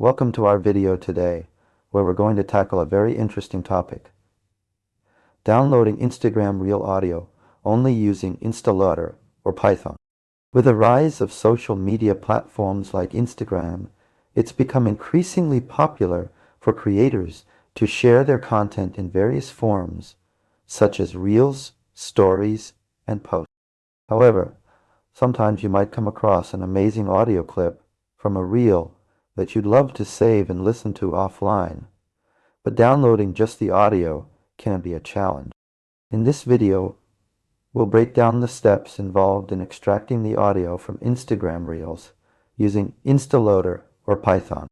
Welcome to our video today, where we're going to tackle a very interesting topic. Downloading Instagram Reel audio only using Instaloader or Python. With the rise of social media platforms like Instagram, it's become increasingly popular for creators to share their content in various forms, such as Reels, Stories, and Posts. However, sometimes you might come across an amazing audio clip from a Reel that you'd love to save and listen to offline, but downloading just the audio can be a challenge. In this video, we'll break down the steps involved in extracting the audio from Instagram Reels using Instaloader or Python.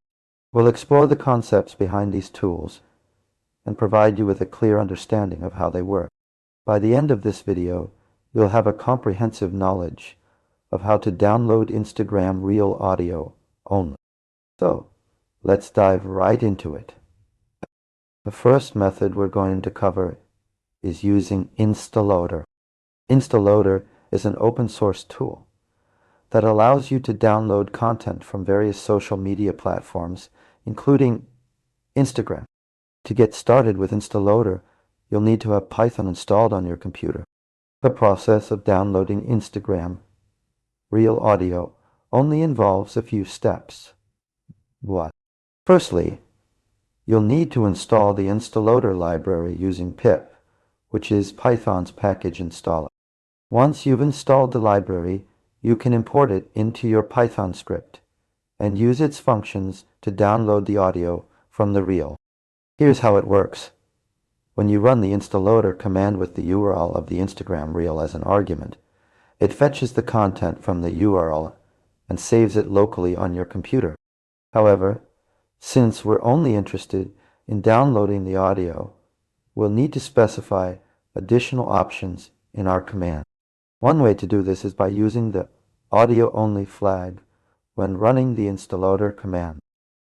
We'll explore the concepts behind these tools and provide you with a clear understanding of how they work. By the end of this video, you'll have a comprehensive knowledge of how to download Instagram Reel audio only. So, let's dive right into it. The first method we're going to cover is using Instaloader. Instaloader is an open source tool that allows you to download content from various social media platforms, including Instagram. To get started with Instaloader, you'll need to have Python installed on your computer. The process of downloading Instagram Reel audio only involves a few steps. Firstly, you'll need to install the Instaloader library using pip, which is Python's package installer. Once you've installed the library, you can import it into your Python script and use its functions to download the audio from the reel. Here's how it works. When you run the Instaloader command with the URL of the Instagram reel as an argument, it fetches the content from the URL and saves it locally on your computer. However, since we're only interested in downloading the audio, we'll need to specify additional options in our command. One way to do this is by using the audio only flag when running the Instaloader command.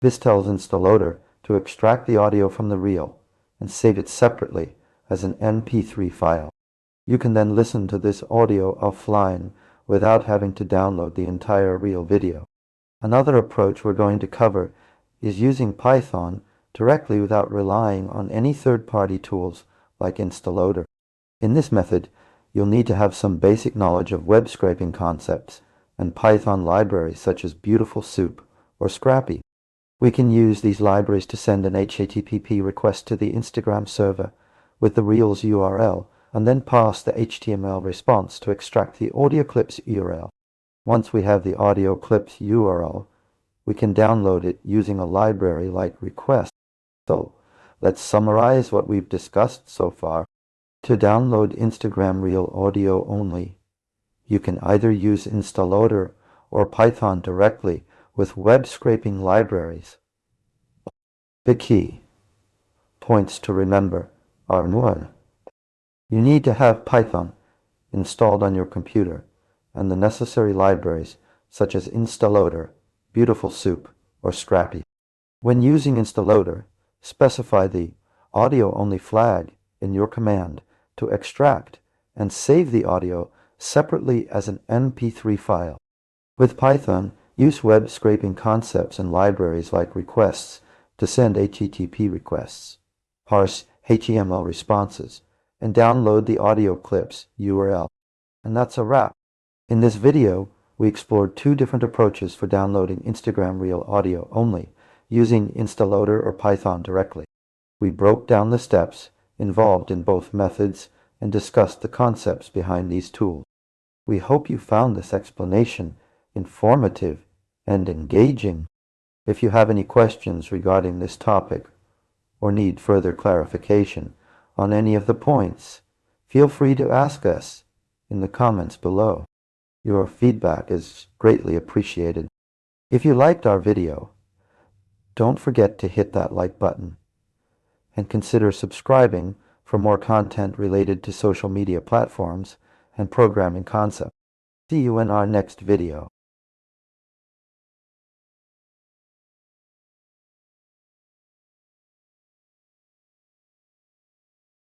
This tells Instaloader to extract the audio from the reel and save it separately as an MP3 file. You can then listen to this audio offline without having to download the entire reel video. Another approach we're going to cover is using Python directly without relying on any third-party tools like Instaloader. In this method, you'll need to have some basic knowledge of web scraping concepts and Python libraries such as BeautifulSoup or Scrapy. We can use these libraries to send an HTTP request to the Instagram server with the Reels URL and then pass the HTML response to extract the audio clip's URL. Once we have the audio clip's URL, we can download it using a library like request. So, let's summarize what we've discussed so far. To download Instagram Reel audio only, you can either use Instaloader or Python directly with web scraping libraries. The key points to remember are 1. You need to have Python installed on your computer and the necessary libraries such as Instaloader, BeautifulSoup, or Scrapy. When using Instaloader, specify the audio-only flag in your command to extract and save the audio separately as an MP3 file. With Python, use web scraping concepts and libraries like requests to send HTTP requests, parse HTML responses, and download the audio clip's URL. And that's a wrap. In this video, we explored 2 different approaches for downloading Instagram Reel audio only using Instaloader or Python directly. We broke down the steps involved in both methods and discussed the concepts behind these tools. We hope you found this explanation informative and engaging. If you have any questions regarding this topic or need further clarification on any of the points, feel free to ask us in the comments below. Your feedback is greatly appreciated. If you liked our video, don't forget to hit that like button and consider subscribing for more content related to social media platforms and programming concepts. See you in our next video.